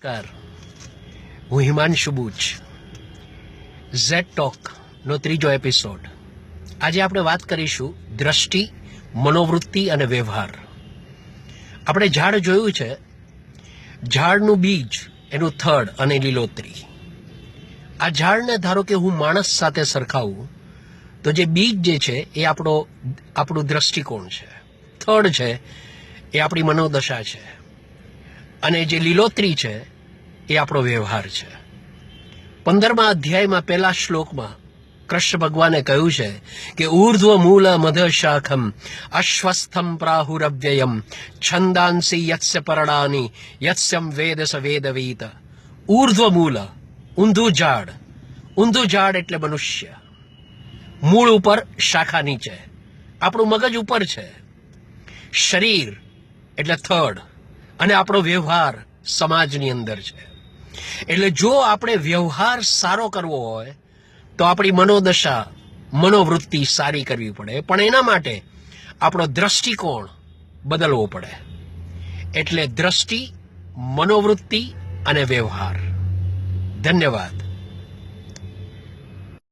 નમસ્કાર, હું હિમાંશુ બુચ. ઝેડ ટોકનો ત્રીજો એપિસોડ. આજે આપણે વાત કરીશું દ્રષ્ટિ, મનોવૃત્તિ અને વ્યવહાર. આપણે ઝાડ જોયું છે, ઝાડનું બીજ, એનું થડ અને લીલોતરી. આ ઝાડને ધારો કે હું માણસ સાથે સરખાવું તો જે બીજ જે છે એ આપણું દ્રષ્ટિકોણ છે, થડ છે એ આપણી મનોદશા છે, અને જે લીલોતરી છે એ આપણો વ્યવહાર છે. 15મા અધ્યાયમાં પહેલા શ્લોકમાં કૃષ્ણ ભગવાને કહ્યું છે કે ઊર્ધ્વ મૂલ મધ શાખમ અશ્વસ્થમ પ્રાહુરવ્યયમ છંદાંસી યત્સ્ય પરણાની યત્સ્યમ વેદ સ વેદવીત. ઊર્ધ્વ મૂલ, ઊંધું ઝાડ એટલે મનુષ્ય. મૂળ ઉપર, શાખા નીચે. આપણું મગજ ઉપર છે. શરીર એટલે થડ, અને આપણો વ્યવહાર સમાજની અંદર છે. એટલે જો આપણે વ્યવહાર સારો કરવો હોય તો આપણી મનોદશા, મનોવૃત્તિ સારી કરવી પડે, પણ એના માટે આપણો દ્રષ્ટિકોણ બદલવો પડે. એટલે દ્રષ્ટિ, મનોવૃત્તિ અને વ્યવહાર. ધન્યવાદ.